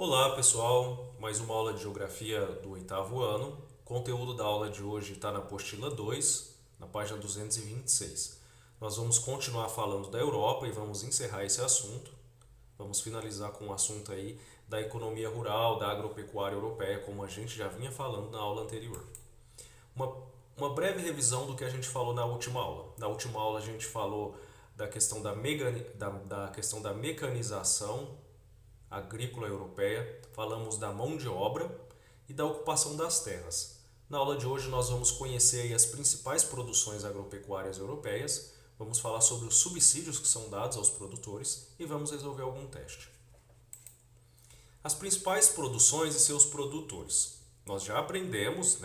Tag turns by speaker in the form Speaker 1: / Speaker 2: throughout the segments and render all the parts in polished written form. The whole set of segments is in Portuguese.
Speaker 1: Olá pessoal, mais uma aula de Geografia do oitavo ano. O conteúdo da aula de hoje está na apostila 2, na página 226. Nós vamos continuar falando da Europa e vamos encerrar esse assunto. Vamos finalizar com o assunto aí da economia rural, da agropecuária europeia, como a gente já vinha falando na aula anterior. Uma, uma breve revisão do que a gente falou na última aula. Na última aula a gente falou da questão da questão da mecanização agrícola europeia, falamos da mão de obra e da ocupação das terras. Na aula de hoje nós vamos conhecer aí as principais produções agropecuárias europeias, vamos falar sobre os subsídios que são dados aos produtores e vamos resolver algum teste. As principais produções e seus produtores. Nós já aprendemos,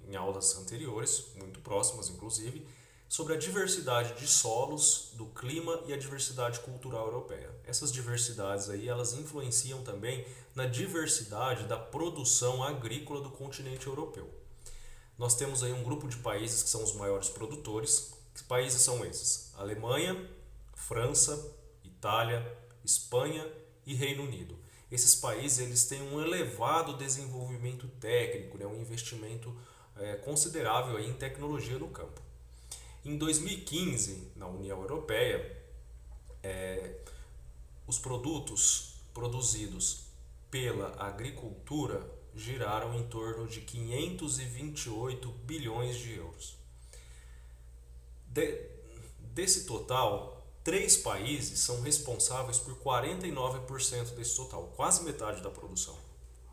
Speaker 1: em aulas anteriores, muito próximas inclusive, sobre a diversidade de solos, do clima e a diversidade cultural europeia. Essas diversidades aí, elas influenciam também na diversidade da produção agrícola do continente europeu. Nós temos aí um grupo de países que são os maiores produtores. Que países são esses? Alemanha, França, Itália, Espanha e Reino Unido. Esses países eles têm um elevado desenvolvimento técnico, um investimento considerável aí em tecnologia no campo. Em 2015, na União Europeia, os produtos produzidos pela agricultura giraram em torno de 528 bilhões de euros. Desse total, três países são responsáveis por 49% desse total, quase metade da produção.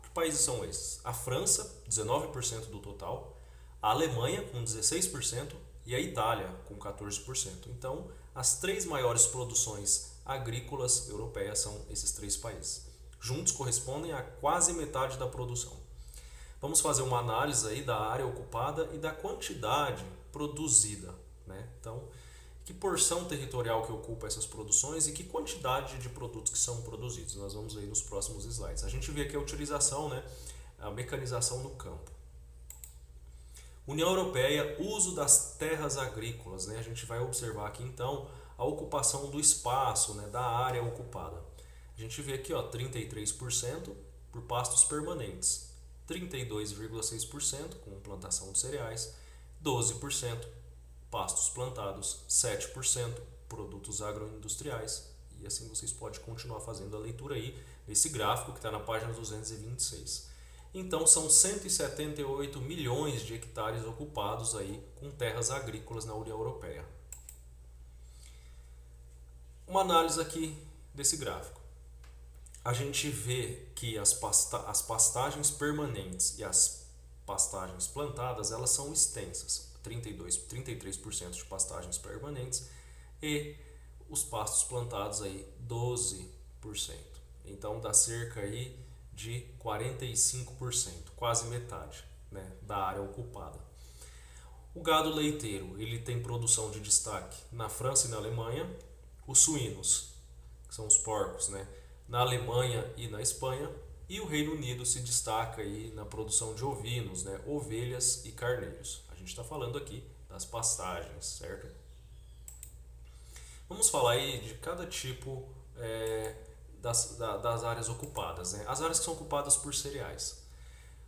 Speaker 1: Que países são esses? A França, 19% do total, a Alemanha, com 16%, e a Itália, com 14%. Então, as três maiores produções agrícolas europeias são esses três países. Juntos correspondem a quase metade da produção. Vamos fazer uma análise aí da área ocupada e da quantidade produzida. Então, que porção territorial que ocupa essas produções e que quantidade de produtos que são produzidos. Nós vamos ver nos próximos slides. A gente vê aqui a utilização, a mecanização no campo. União Europeia, uso das terras agrícolas. A gente vai observar aqui então a ocupação do espaço, da área ocupada. A gente vê aqui 33% por pastos permanentes, 32,6% com plantação de cereais, 12% pastos plantados, 7% produtos agroindustriais. E assim vocês podem continuar fazendo a leitura aí nesse gráfico que está na página 226. Então são 178 milhões de hectares ocupados aí com terras agrícolas na União Europeia. Uma análise aqui desse gráfico. A gente vê que as pastagens permanentes e as pastagens plantadas, elas são extensas. 33% de pastagens permanentes e os pastos plantados aí 12%. Então dá cerca aí de 45%, quase metade, da área ocupada. O gado leiteiro, ele tem produção de destaque na França e na Alemanha. Os suínos, que são os porcos, na Alemanha e na Espanha. E o Reino Unido se destaca aí na produção de ovinos, ovelhas e carneiros. A gente está falando aqui das pastagens, certo? Vamos falar aí de cada tipo das áreas ocupadas. As áreas que são ocupadas por cereais.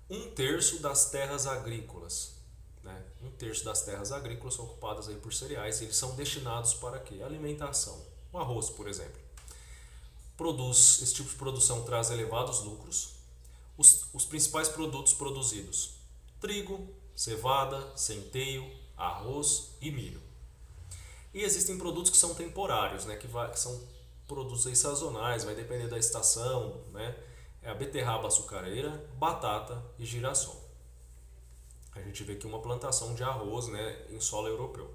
Speaker 1: Um terço das terras agrícolas. Um terço das terras agrícolas são ocupadas aí por cereais. E eles são destinados para quê? Alimentação. O arroz, por exemplo. Esse tipo de produção traz elevados lucros. Os principais produtos produzidos: trigo, cevada, centeio, arroz e milho. E existem produtos que são temporários, que são produtos aí sazonais, vai depender da estação, É a beterraba açucareira, batata e girassol. A gente vê aqui uma plantação de arroz, em solo europeu.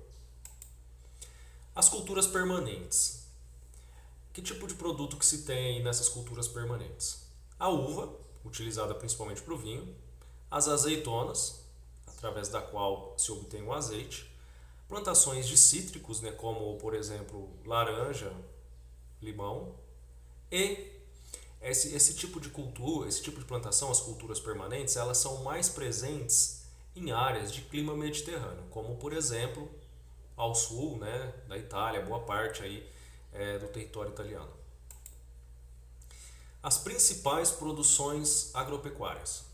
Speaker 1: As culturas permanentes. Que tipo de produto que se tem nessas culturas permanentes? A uva, utilizada principalmente para o vinho, as azeitonas, através da qual se obtém o azeite, plantações de cítricos, como por exemplo laranja, limão, e esse tipo de cultura, esse tipo de plantação, as culturas permanentes, elas são mais presentes em áreas de clima mediterrâneo, como por exemplo ao sul, da Itália, boa parte aí do território italiano. As principais produções agropecuárias.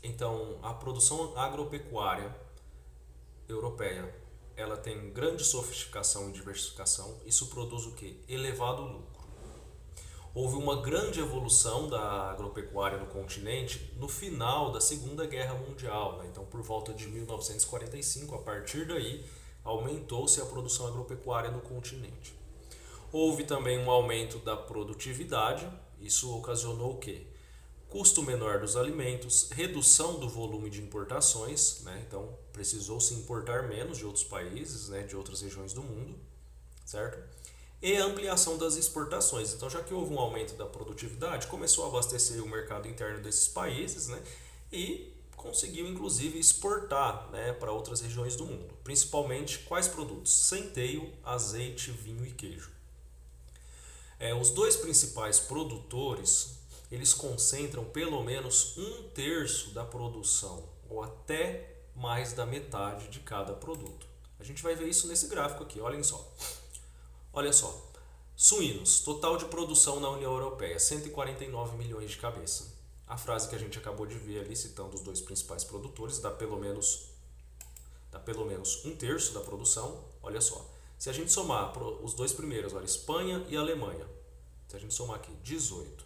Speaker 1: Então, a produção agropecuária europeia, ela tem grande sofisticação e diversificação. Isso produz o quê? Elevado lucro. Houve uma grande evolução da agropecuária no continente no final da Segunda Guerra Mundial, né? Então, por volta de 1945, a partir daí, aumentou-se a produção agropecuária no continente. Houve também um aumento da produtividade, isso ocasionou o quê? Custo menor dos alimentos, redução do volume de importações, né? Então precisou-se importar menos de outros países, né? De outras regiões do mundo, certo? E a ampliação das exportações. Então, já que houve um aumento da produtividade, começou a abastecer o mercado interno desses países, né? E conseguiu inclusive exportar, né, para outras regiões do mundo. Principalmente quais produtos? Centeio, azeite, vinho e queijo. Os dois principais produtores, eles concentram pelo menos um terço da produção, ou até mais da metade de cada produto. A gente vai ver isso nesse gráfico aqui, olhem só. Olha só, suínos, total de produção na União Europeia, 149 milhões de cabeça. A frase que a gente acabou de ver ali, citando os dois principais produtores, dá pelo menos um terço da produção. Olha só, se a gente somar os dois primeiros, olha, Espanha e Alemanha, se a gente somar aqui 18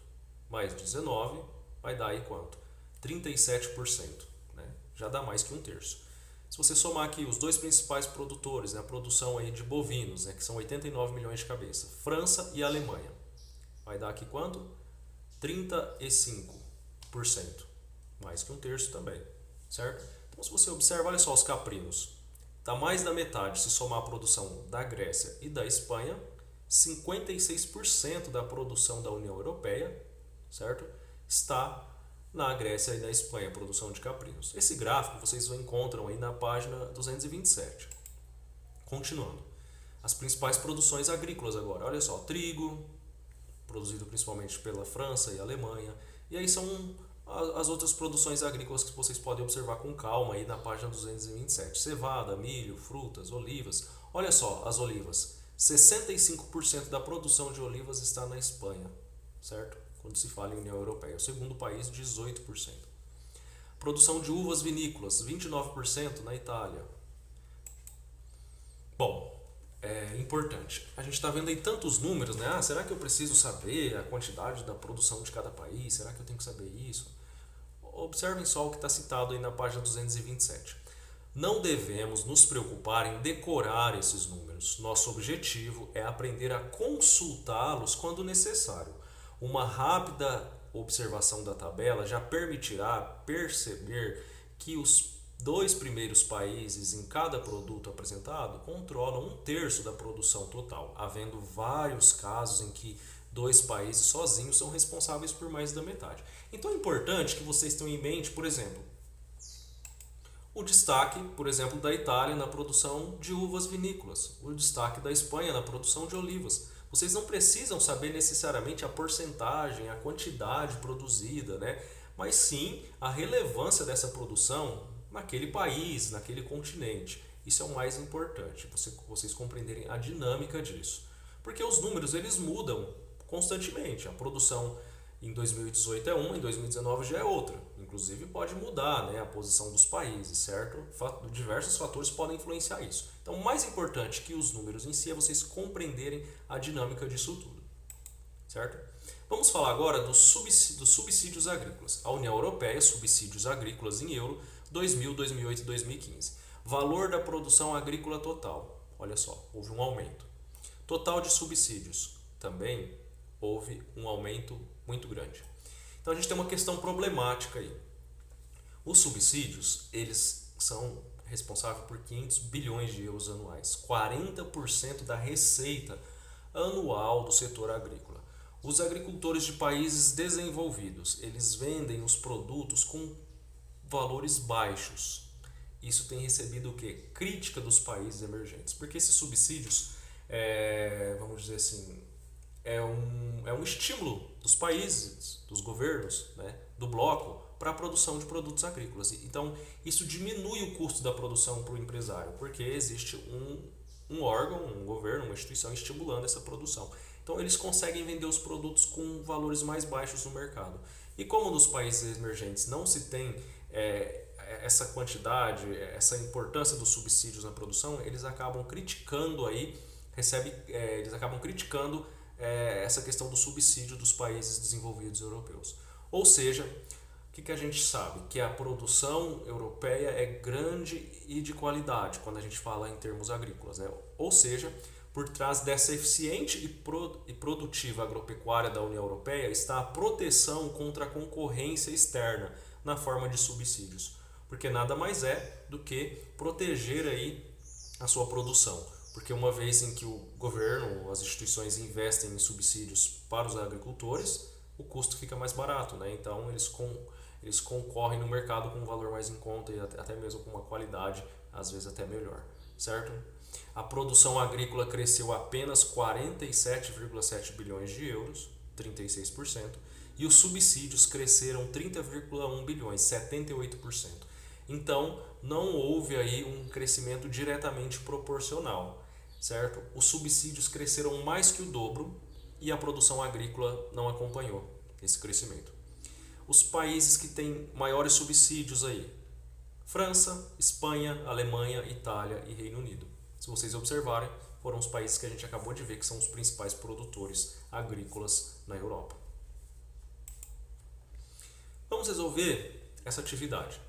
Speaker 1: mais 19, vai dar aí quanto? 37%, né? Já dá mais que um terço. Se você somar aqui os dois principais produtores, né, a produção aí de bovinos, né, que são 89 milhões de cabeça, França e Alemanha, vai dar aqui quanto? 35%, mais que um terço também, certo? Então, se você observa, olha só os caprinos, dá mais da metade se somar a produção da Grécia e da Espanha, 56% da produção da União Europeia, certo? Está na Grécia e na Espanha, a produção de caprinos. Esse gráfico vocês encontram aí na página 227. Continuando. As principais produções agrícolas agora. Olha só, trigo, produzido principalmente pela França e Alemanha. E aí são as outras produções agrícolas que vocês podem observar com calma aí na página 227. Cevada, milho, frutas, olivas. Olha só, as olivas. 65% da produção de olivas está na Espanha, certo? Quando se fala em União Europeia. O segundo país, 18%. Produção de uvas vinícolas, 29% na Itália. Bom, é importante. A gente está vendo aí tantos números, né? Será que eu preciso saber a quantidade da produção de cada país? Será que eu tenho que saber isso? Observem só o que está citado aí na página 227. Não devemos nos preocupar em decorar esses números. Nosso objetivo é aprender a consultá-los quando necessário. Uma rápida observação da tabela já permitirá perceber que os dois primeiros países em cada produto apresentado controlam um terço da produção total, havendo vários casos em que dois países sozinhos são responsáveis por mais da metade. Então é importante que vocês tenham em mente, por exemplo, o destaque, por exemplo, da Itália na produção de uvas vinícolas, o destaque da Espanha na produção de olivas. Vocês não precisam saber necessariamente a porcentagem, a quantidade produzida, né? Mas sim a relevância dessa produção naquele país, naquele continente. Isso é o mais importante, vocês compreenderem a dinâmica disso. Porque os números eles mudam constantemente. A produção em 2018 é uma, em 2019 já é outra. Inclusive pode mudar, né, a posição dos países, certo? Diversos fatores podem influenciar isso. Então, o mais importante que os números em si é vocês compreenderem a dinâmica disso tudo, certo? Vamos falar agora dos subsídios agrícolas. A União Europeia, subsídios agrícolas em euro, 2000, 2008 e 2015. Valor da produção agrícola total. Olha só, houve um aumento. Total de subsídios. Também houve um aumento muito grande. Então a gente tem uma questão problemática aí. Os subsídios, eles são responsáveis por 500 bilhões de euros anuais, 40% da receita anual do setor agrícola. Os agricultores de países desenvolvidos, eles vendem os produtos com valores baixos. Isso tem recebido o quê? Crítica dos países emergentes, porque esses subsídios, vamos dizer assim, é um estímulo dos países, dos governos, né, do bloco, para a produção de produtos agrícolas. Então, isso diminui o custo da produção para o empresário, porque existe um órgão, um governo, uma instituição estimulando essa produção. Então eles conseguem vender os produtos com valores mais baixos no mercado. E como nos países emergentes não se tem essa quantidade, essa importância dos subsídios na produção, eles acabam criticando eles acabam criticando essa questão do subsídio dos países desenvolvidos europeus. Ou seja, o que a gente sabe? Que a produção europeia é grande e de qualidade quando a gente fala em termos agrícolas, né? Ou seja, por trás dessa eficiente e produtiva agropecuária da União Europeia está a proteção contra a concorrência externa na forma de subsídios, porque nada mais é do que proteger aí a sua produção, porque uma vez em que o governo, as instituições investem em subsídios para os agricultores, o custo fica mais barato, né? Então eles concorrem no mercado com um valor mais em conta e até mesmo com uma qualidade às vezes até melhor, certo? A produção agrícola cresceu apenas 47,7 bilhões de euros, 36%, e os subsídios cresceram 30,1 bilhões, 78%. Então, não houve aí um crescimento diretamente proporcional, certo? Os subsídios cresceram mais que o dobro e a produção agrícola não acompanhou esse crescimento. Os países que têm maiores subsídios aí: França, Espanha, Alemanha, Itália e Reino Unido. Se vocês observarem, foram os países que a gente acabou de ver que são os principais produtores agrícolas na Europa. Vamos resolver essa atividade.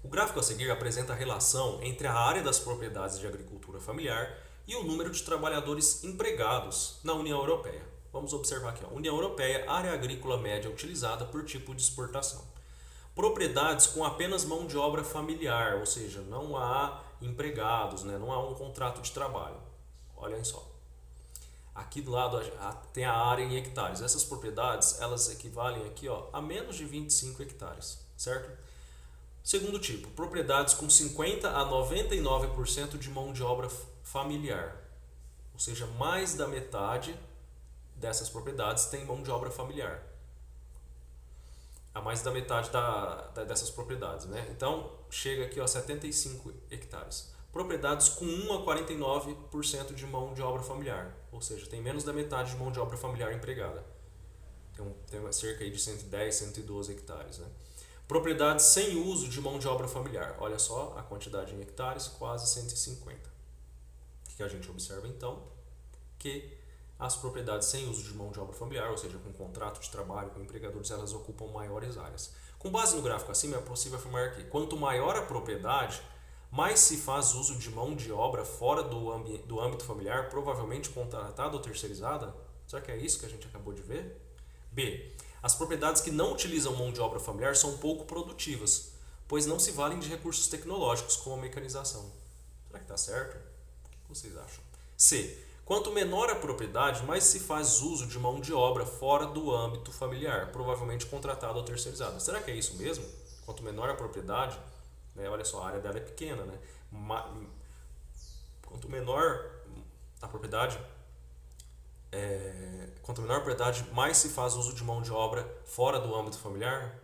Speaker 1: O gráfico a seguir apresenta a relação entre a área das propriedades de agricultura familiar e o número de trabalhadores empregados na União Europeia. Vamos observar aqui, União Europeia, área agrícola média utilizada por tipo de exportação. Propriedades com apenas mão de obra familiar, ou seja, não há empregados, né? Não há um contrato de trabalho. Olhem só. Aqui do lado tem a área em hectares. Essas propriedades, elas equivalem aqui a menos de 25 hectares, certo? Segundo tipo, propriedades com 50 a 99% de mão de obra familiar. Ou seja, mais da metade dessas propriedades tem mão de obra familiar. A mais da metade dessas propriedades, né? Então, chega aqui a 75 hectares. Propriedades com 1 a 49% de mão de obra familiar. Ou seja, tem menos da metade de mão de obra familiar empregada. Tem cerca aí de 110, 112 hectares, né? Propriedades sem uso de mão de obra familiar. Olha só a quantidade em hectares, quase 150. O que a gente observa então? Que as propriedades sem uso de mão de obra familiar, ou seja, com contrato de trabalho com empregadores, elas ocupam maiores áreas. Com base no gráfico acima, é possível afirmar que quanto maior a propriedade, mais se faz uso de mão de obra fora do âmbito familiar, provavelmente contratada ou terceirizada. Será que é isso que a gente acabou de ver? B. As propriedades que não utilizam mão de obra familiar são pouco produtivas, pois não se valem de recursos tecnológicos como a mecanização. Será que está certo? O que vocês acham? C. Quanto menor a propriedade, mais se faz uso de mão de obra fora do âmbito familiar, provavelmente contratada ou terceirizada. Será que é isso mesmo? Quanto menor a propriedade, né, olha só, a área dela é pequena, né? Quanto menor a propriedade, mais se faz uso de mão de obra fora do âmbito familiar?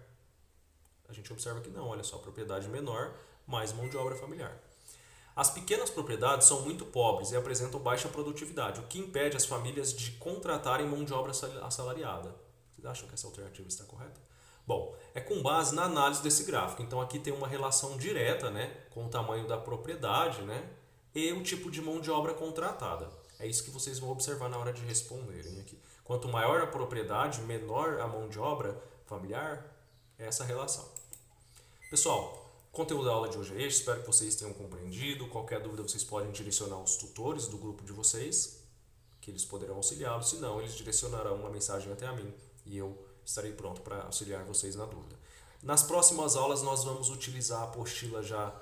Speaker 1: A gente observa que não, olha só, propriedade menor, mais mão de obra familiar. As pequenas propriedades são muito pobres e apresentam baixa produtividade, o que impede as famílias de contratarem mão de obra assalariada. Vocês acham que essa alternativa está correta? Bom, é com base na análise desse gráfico. Então aqui tem uma relação direta, né, com o tamanho da propriedade, né, e o tipo de mão de obra contratada. É isso que vocês vão observar na hora de responderem aqui. Quanto maior a propriedade, menor a mão de obra familiar, é essa relação. Pessoal, o conteúdo da aula de hoje é este, espero que vocês tenham compreendido. Qualquer dúvida vocês podem direcionar aos tutores do grupo de vocês, que eles poderão auxiliá-los. Se não, eles direcionarão uma mensagem até a mim e eu estarei pronto para auxiliar vocês na dúvida. Nas próximas aulas nós vamos utilizar a apostila já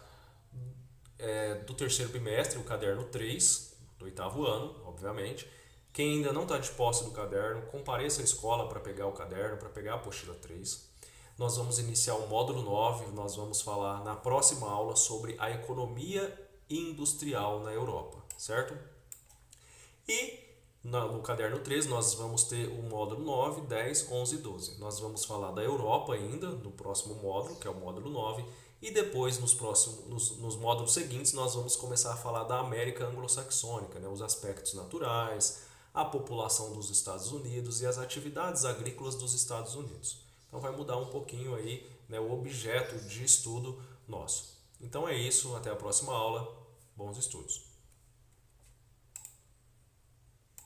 Speaker 1: do terceiro bimestre, o caderno 3, do 8º ano, obviamente. Quem ainda não está de posse do caderno, compareça à escola para pegar o caderno, para pegar a apostila 3. Nós vamos iniciar o módulo 9, nós vamos falar na próxima aula sobre a economia industrial na Europa, certo? E no caderno 3 nós vamos ter o módulo 9, 10, 11 e 12. Nós vamos falar da Europa ainda no próximo módulo, que é o módulo 9, E depois, nos módulos seguintes, nós vamos começar a falar da América anglo-saxônica, né? Os aspectos naturais, a população dos Estados Unidos e as atividades agrícolas dos Estados Unidos. Então vai mudar um pouquinho aí, né, o objeto de estudo nosso. Então é isso, até a próxima aula, bons estudos!